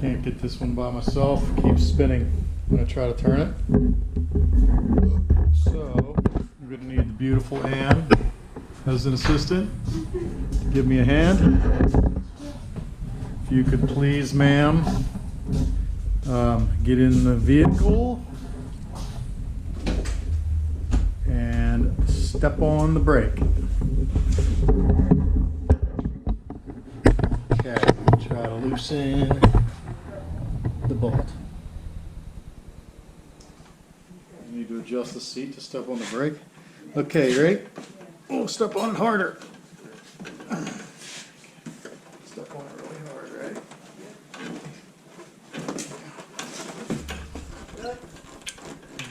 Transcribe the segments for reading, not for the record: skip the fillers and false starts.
Can't get this one by myself. Keeps spinning. I'm going to try to turn it. So I'm going to need the beautiful Anne as an assistant. Give me a hand. If you could please, ma'am, get in the vehicle and step on the brake. Okay, try to loosen the bolt. You need to adjust the seat to step on the brake. Okay, you ready? Oh, step on it harder. Step on it really hard, right?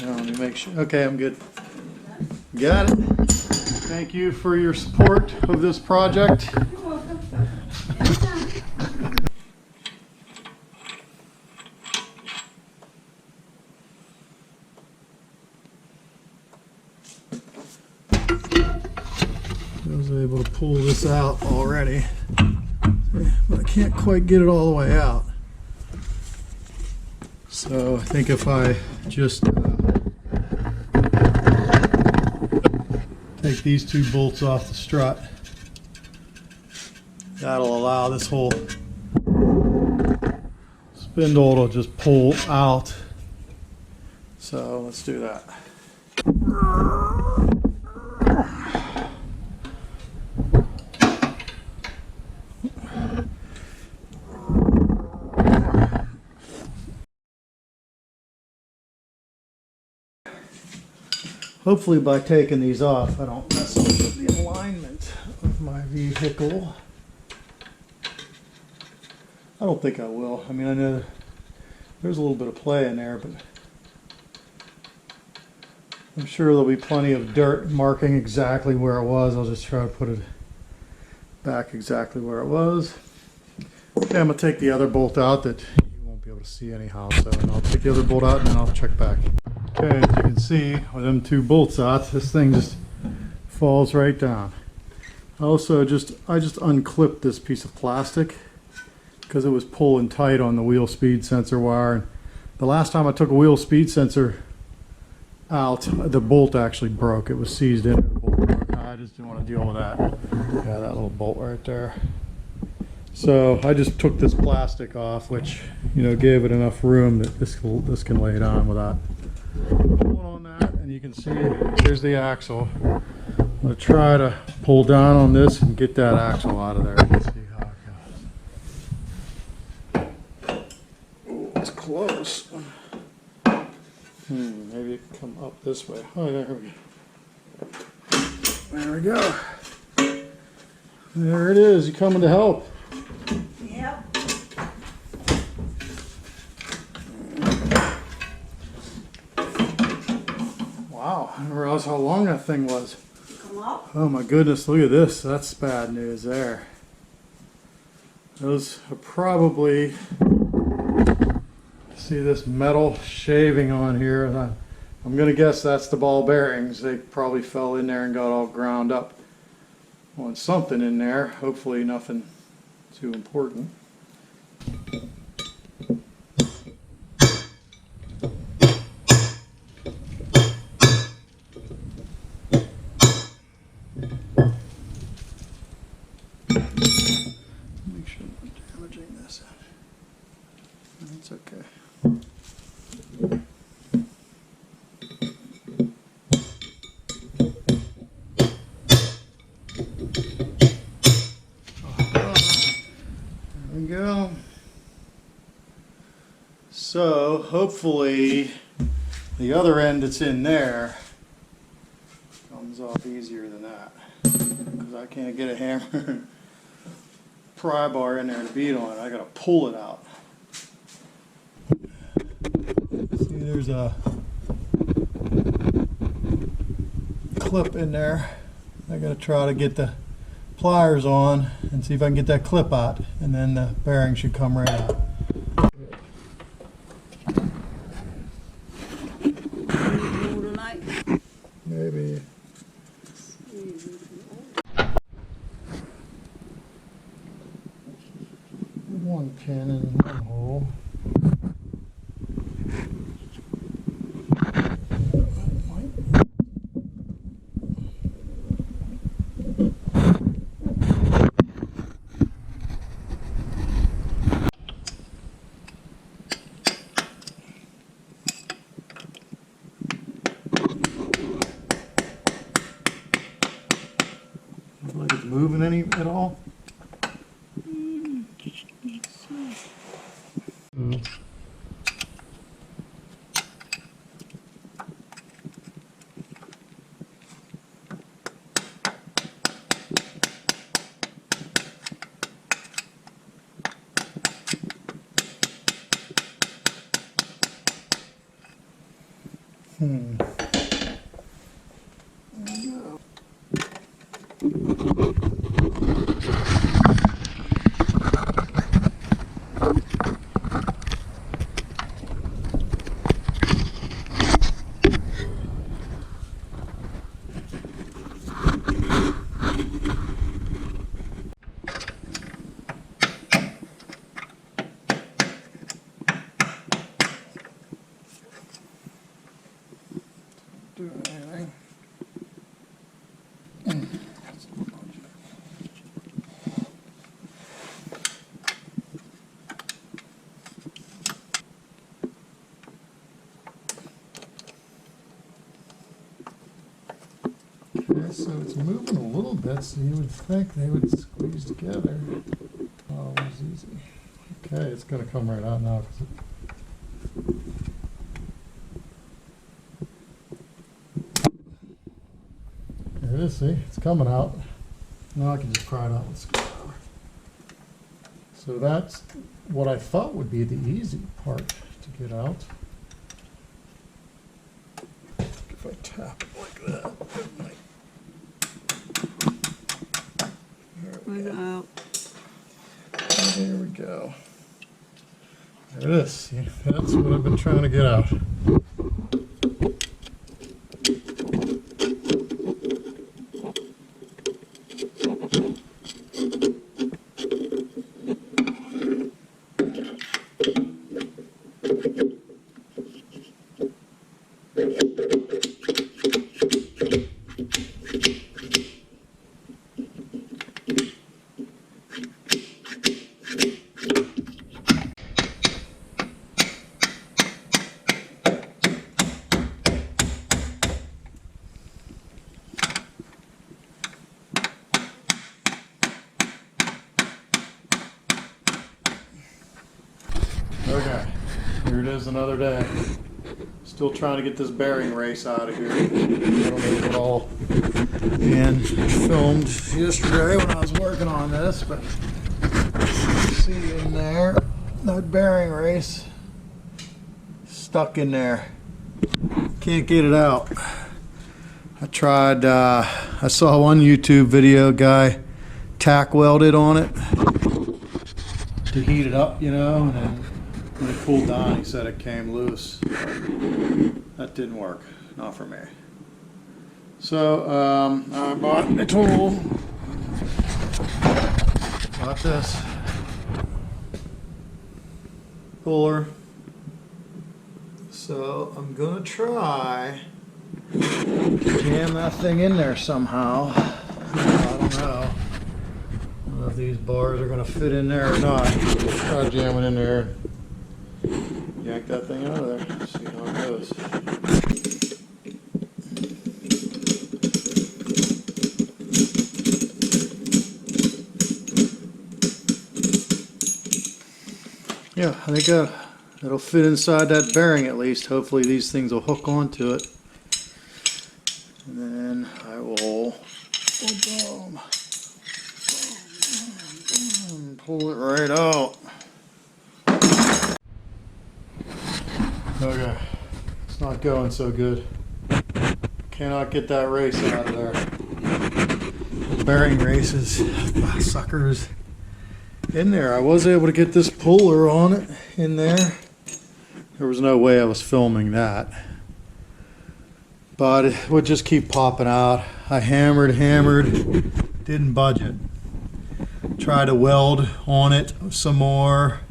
Now let me make sure. Okay, I'm good. Got it. Thank you for your support of this project. You're welcome. Anytime. I was able to pull this out already, but I can't quite get it all the way out. So I think if I just take these two bolts off the strut, that'll allow this whole spindle to just pull out. So let's do that. Hopefully by taking these off, I don't mess up with the alignment of my vehicle. I don't think I will. I mean, I know there's a little bit of play in there, but I'm sure there'll be plenty of dirt marking exactly where it was. I'll just try to put it back exactly where it was. Okay, I'm going to take the other bolt out that you won't be able to see anyhow. So I'll take the other bolt out and then I'll check back. Okay, as you can see, with them two bolts out, this thing just falls right down. I just unclipped this piece of plastic because it was pulling tight on the wheel speed sensor wire. And the last time I took a wheel speed sensor out, the bolt actually broke. It was seized in. The bolt broke. I just didn't want to deal with that. Yeah, that little bolt right there. So I just took this plastic off, which, you know, gave it enough room that this can lay down without pulling on that. And you can see here's the axle. I'm going to try to pull down on this and get that axle out of there. Let's see how it goes. Oh, it's close. Maybe it can come up this way. Oh, there we go. There we go. There it is. You coming to help? Yep. Wow, I didn't realize how long that thing was. Come up. Oh my goodness, look at this. That's bad news there. Those are probably, see this metal shaving on here. I'm going to guess that's the ball bearings. They probably fell in there and got all ground up on something in there. Hopefully nothing too important. Make sure I'm not damaging this. That's okay. There we go. So hopefully the other end that's in there comes off easier than that, because I can't get a hammer and pry bar in there to beat on it. I gotta pull it out. See, there's a clip in there. I gotta try to get the pliers on and see if I can get that clip out, and then the bearing should come right out. Tonight. Maybe. one pin in one hole. Looks like it's moving any at all. Do anything. Okay, so it's moving a little bit, so you would think they would squeeze together. Oh, it was easy. Okay, it's going to come right out now. There it is, see? It's coming out. Now I can just pry it out with a screwdriver. So that's what I thought would be the easy part to get out. If I tap it like that, it might. There we go. There it is. See, that's what I've been trying to get out. Okay, here it is another day. Still trying to get this bearing race out of here. I don't know if it all and filmed yesterday when I was working on this, but see in there, that bearing race stuck in there. Can't get it out. I tried, I saw one YouTube video guy tack welded on it to heat it up, you know, and then when it cooled down, he said it came loose. That didn't work, not for me. So I bought a tool. Bought this puller. So I'm gonna try to jam that thing in there somehow. I don't know. I don't know if these bars are gonna fit in there or not. Try jamming in there. Yank that thing out of there, see how it goes. Yeah, I think it'll fit inside that bearing at least. Hopefully these things will hook onto it. And then I will pull it right out. Okay, it's not going so good. Cannot get that race out of there. Bearing races, suckers in there. I was able to get this puller on it in there. There was no way I was filming that. But it would just keep popping out. I hammered, didn't budge it. try to weld on it some more.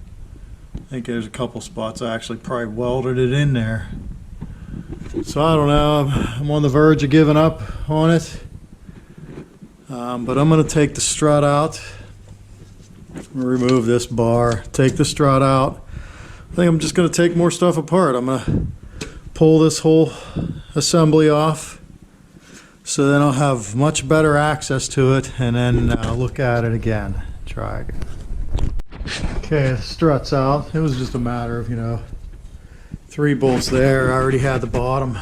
I think there's a couple spots I actually probably welded it in there. So I don't know, I'm on the verge of giving up on it. But I'm going to take the strut out. Remove this bar, take the strut out. I think I'm just going to take more stuff apart. I'm going to pull this whole assembly off, so then I'll have much better access to it, and then look at it again. Try again. Okay, the strut's out. It was just a matter of, 3 bolts there. I already had the bottom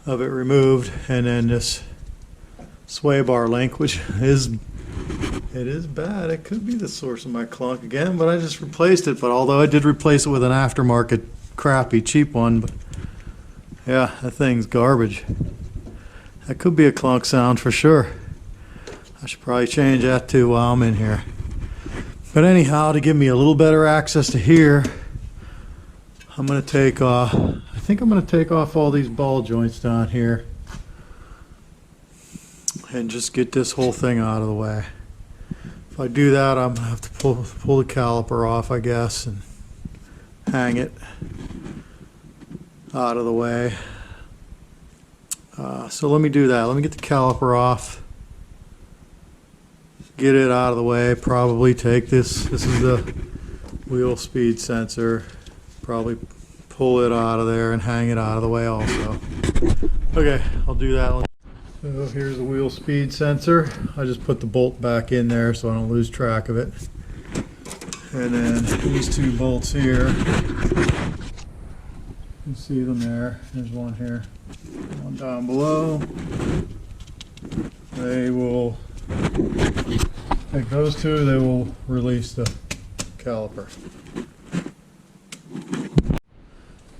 of it removed, and then this sway bar link, which is bad. It could be the source of my clunk again, but I just replaced it. But although I did replace it with an aftermarket crappy cheap one, but yeah, that thing's garbage. That could be a clunk sound for sure. I should probably change that too while I'm in here. But anyhow, to give me a little better access to here, I'm going to take off, I think I'm going to take off all these ball joints down here and just get this whole thing out of the way. If I do that, I'm going to have to pull the caliper off, I guess, and hang it out of the way. So let me do that. Let me get the caliper off, get it out of the way, probably take this is the wheel speed sensor, probably pull it out of there and hang it out of the way also. Okay, I'll do that. So here's the wheel speed sensor. I just put the bolt back in there so I don't lose track of it. And then these 2 bolts here, you can see them there. There's one here, one down below. They will take those 2, they will release the caliper.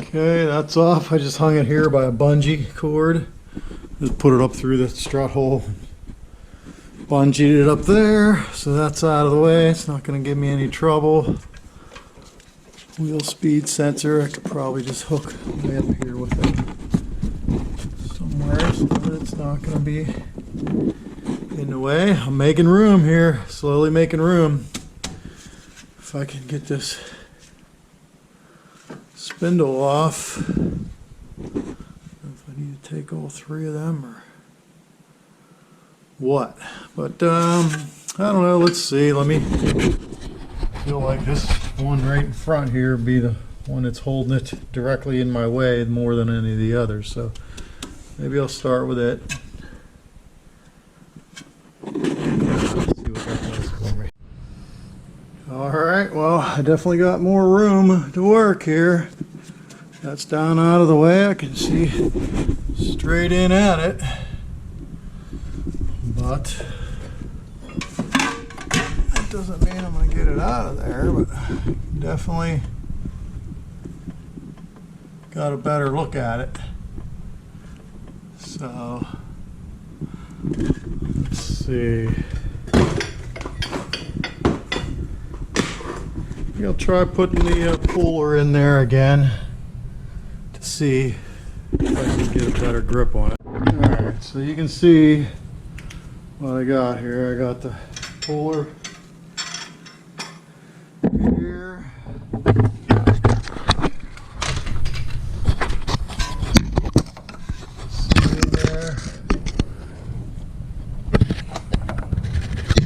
Okay, that's off. I just hung it here by a bungee cord. Just put it up through the strut hole. Bungeed it up there, so that's out of the way. It's not going to give me any trouble. Wheel speed sensor, I could probably just hook way up here with it somewhere so that it's not going to be in the way. I'm making room here, slowly making room. If I can get this spindle off. I don't know if I need to take all 3 of them or what, but I don't know. Let's see. Let me feel like this one right in front here be the one that's holding it directly in my way more than any of the others. So maybe I'll start with it. Let's see what that does for me. All right. Well, I definitely got more room to work here. That's down out of the way. I can see straight in at it. But that doesn't mean I'm going to get it out of there, but definitely got a better look at it. So let's see. I'll try putting the puller in there again to see if I can get a better grip on it. Alright, so you can see what I got here. I got the puller here. See in there.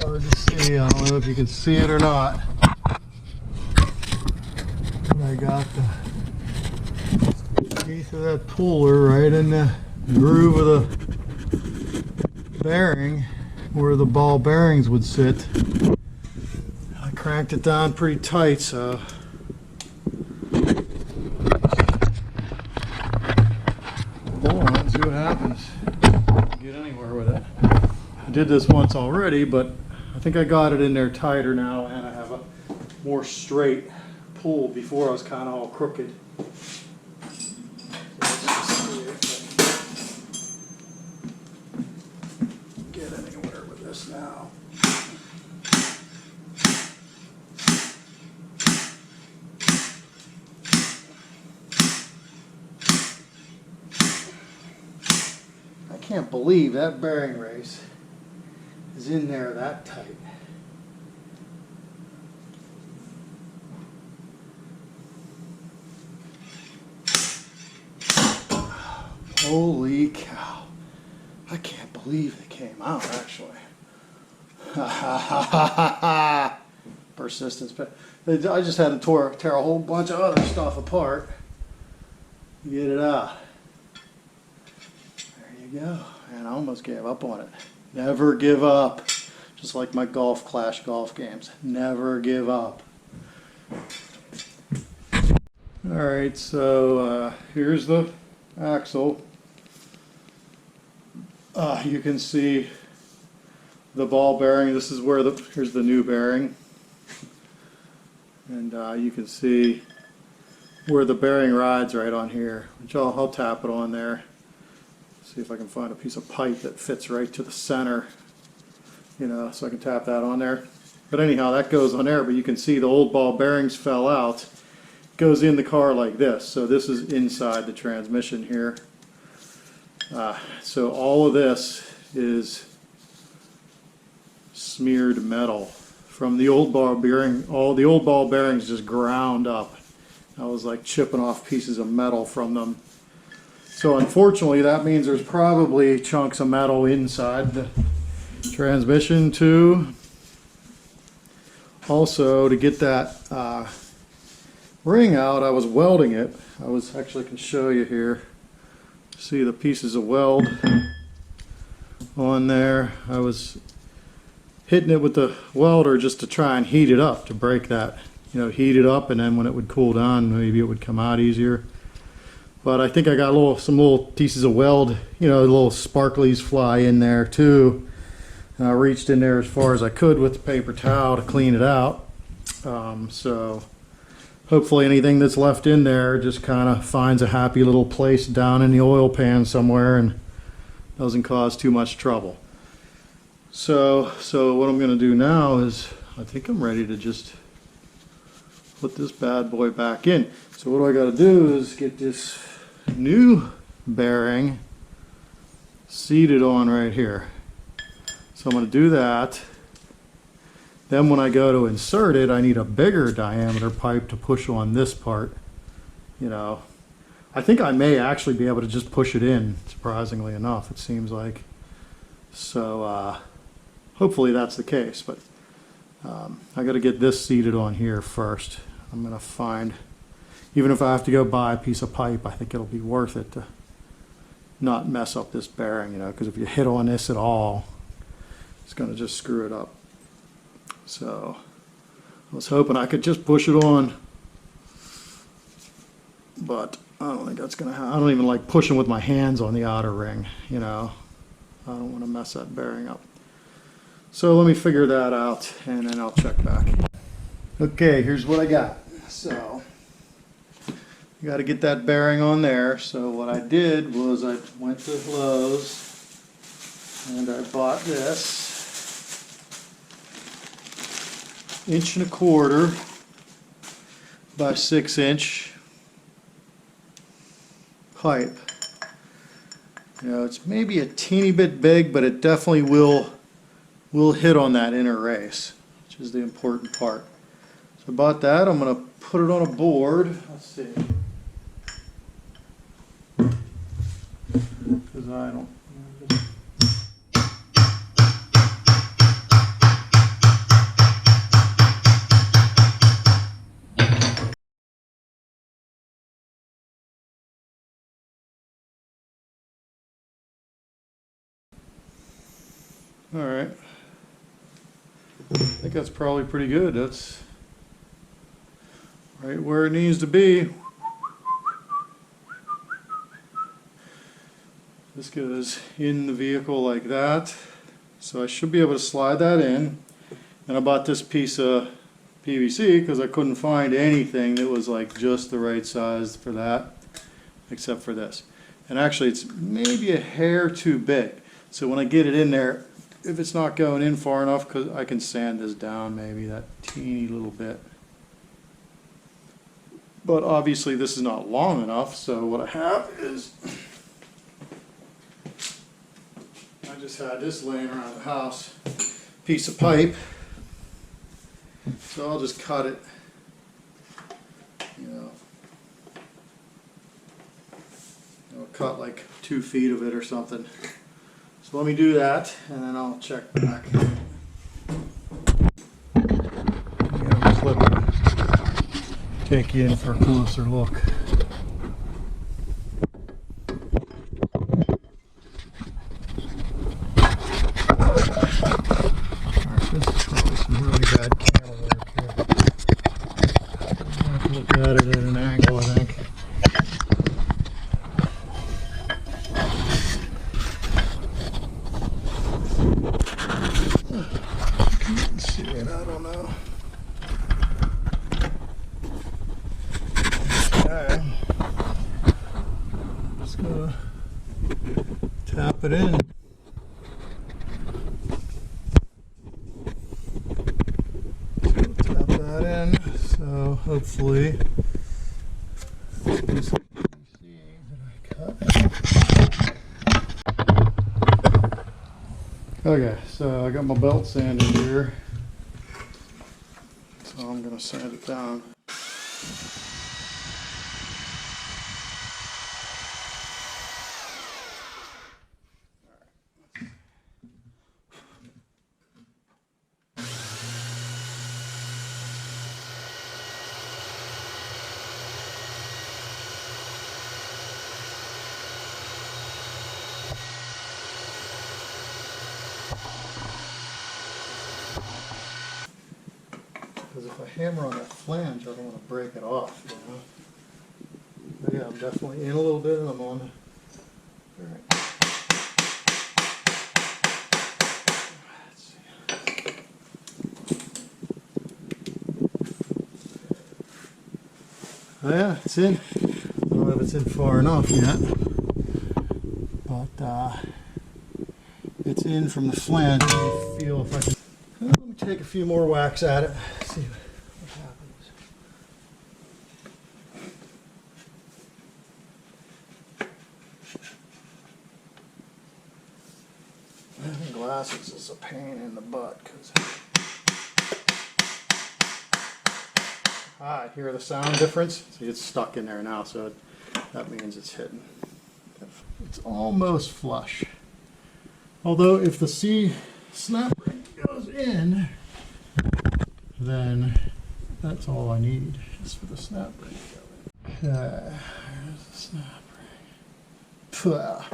Hard to see. I don't know if you can see it or not. I got the teeth of that puller right in the groove of the bearing where the ball bearings would sit. I cranked it down pretty tight, so pull on it and see what happens. Get anywhere with it. I did this once already, but I think I got it in there tighter now, and I have a more straight pull. Before I was kind of all crooked. So let's just see if I can get anywhere with this now. I can't believe that bearing race is in there that tight. Holy cow. I can't believe they came out, actually. Persistence. I just had to tear a whole bunch of other stuff apart. Get it out. There you go. And I almost gave up on it. Never give up. Just like my Clash golf games. Never give up. Alright, so here's the axle. You can see the ball bearing. This is where here's the new bearing. And you can see where the bearing rides right on here, which I'll tap it on there. See if I can find a piece of pipe that fits right to the center, you know, so I can tap that on there. But anyhow, that goes on there, but you can see the old ball bearings fell out. It goes in the car like this. So this is inside the transmission here. So all of this is smeared metal from the old ball bearing. All the old ball bearings just ground up. I was like chipping off pieces of metal from them. So unfortunately, that means there's probably chunks of metal inside the transmission too. Also, to get that ring out, I was welding it. I was actually can show you here. See the pieces of weld on there. I was hitting it with the welder just to try and heat it up, to break that, you know, heat it up, and then when it would cool down, maybe it would come out easier. But I think I got some little pieces of weld, you know, little sparklies fly in there too. And I reached in there as far as I could with the paper towel to clean it out. So hopefully anything that's left in there just kind of finds a happy little place down in the oil pan somewhere and doesn't cause too much trouble. So what I'm going to do now is, I think I'm ready to just put this bad boy back in. So what I got to do is get this new bearing seated on right here. So I'm going to do that. Then when I go to insert it, I need a bigger diameter pipe to push on this part. You know, I think I may actually be able to just push it in, surprisingly enough, it seems like. So hopefully that's the case, but I got to get this seated on here first. I'm going to find, even if I have to go buy a piece of pipe, I think it'll be worth it to not mess up this bearing, you know, because if you hit on this at all, it's going to just screw it up. So I was hoping I could just push it on, but I don't think that's going to happen. I don't even like pushing with my hands on the outer ring, you know. I don't want to mess that bearing up. So let me figure that out and then I'll check back. Okay, here's what I got. So you got to get that bearing on there. So what I did was I went to Lowe's and I bought this 1.25 inch by 6 inch pipe. You know, it's maybe a teeny bit big, but it definitely will hit on that inner race, which is the important part. So I bought that. I'm going to put it on a board. Let's see. Because I don't. All right. I think that's probably pretty good. That's right where it needs to be. This goes in the vehicle like that. So I should be able to slide that in. And I bought this piece of PVC because I couldn't find anything that was like just the right size for that, except for this. And actually it's maybe a hair too big. So when I get it in there, if it's not going in far enough, because I can sand this down maybe that teeny little bit. But obviously this is not long enough, so what I have is, I just had this laying around the house, piece of pipe, so I'll just cut it, you know, I'll cut like 2 feet of it or something. So let me do that, and then I'll check back. Yeah, just let me take you in for a closer look. This is probably some really bad camera work here. I have to look at it at an angle, I think. Can't see it, I don't know. Okay. Just gonna tap it in. Tap that in, so hopefully this okay, so I got my belt sanded here, so I'm gonna sand it down. Because if I hammer on that flange, I don't want to break it off, you know? But yeah, I'm definitely in a little bit and I'm on. All right. Let's see. Oh yeah, it's in. I don't know if it's in far enough yet, but it's in from the flange. Let me feel if I can. Let me take a few more whacks at it. See what happens. Having glasses is a pain in the butt because I hear the sound difference. See, it's stuck in there now, so that means it's hitting. It's almost flush. Although if the C snap ring goes in, then that's all I need is for the snap ring to go in. Okay, here's the snap ring. Pwah.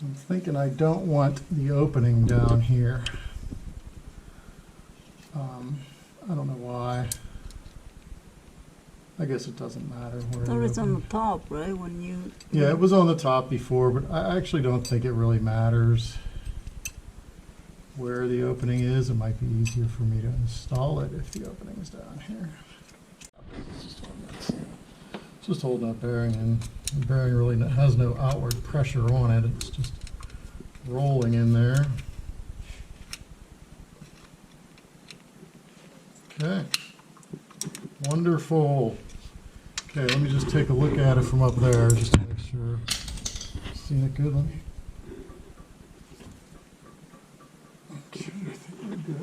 I'm thinking I don't want the opening down here. I don't know why. I guess it doesn't matter where. So it's on the top, right? When you. Yeah, it was on the top before, but I actually don't think it really matters where the opening is. It might be easier for me to install it if the opening is down here. It's just holding that bearing, and the bearing really has no outward pressure on it. It's just rolling in there. Okay. Wonderful. Okay, let me just take a look at it from up there just to make sure. Seeing it good? Let me. Okay, I think we're good.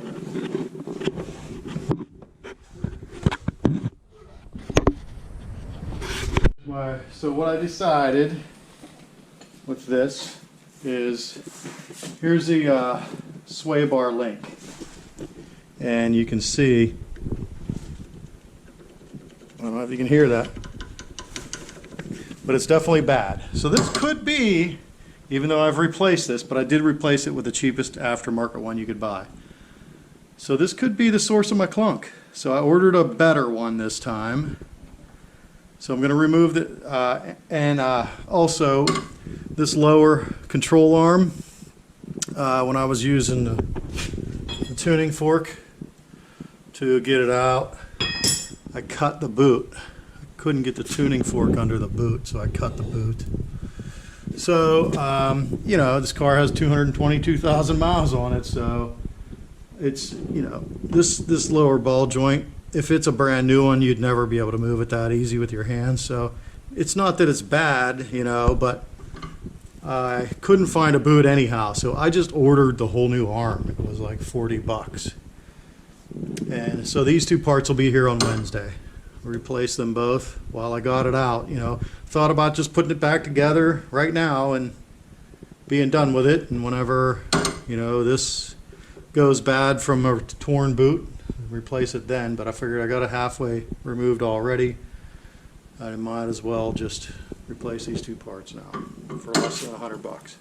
So what I decided with this is here's the sway bar link, and you can see. I don't know if you can hear that, but it's definitely bad. So this could be, even though I've replaced this, but I did replace it with the cheapest aftermarket one you could buy. So this could be the source of my clunk. So I ordered a better one this time. So I'm going to remove the, and also this lower control arm, when I was using the tuning fork to get it out, I cut the boot. I couldn't get the tuning fork under the boot, so I cut the boot. So, you know, this car has 222,000 miles on it, so it's, you know, this lower ball joint, if it's a brand new one, you'd never be able to move it that easy with your hands. So it's not that it's bad, you know, but I couldn't find a boot anyhow. So I just ordered the whole new arm. It was like $40. And so these two parts will be here on Wednesday. Replace them both while I got it out. You know, thought about just putting it back together right now and being done with it. And whenever, you know, this goes bad from a torn boot, replace it then. But I figured I got it halfway removed already. I might as well just replace these two parts now for less than $100.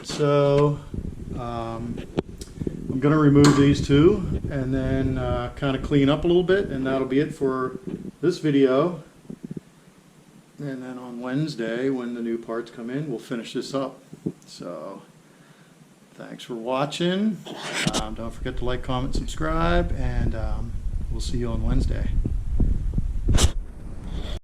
So I'm going to remove these two and then kind of clean up a little bit, and that'll be it for this video. And then on Wednesday, when the new parts come in, we'll finish this up. So thanks for watching. Don't forget to like, comment, subscribe, and we'll see you on Wednesday.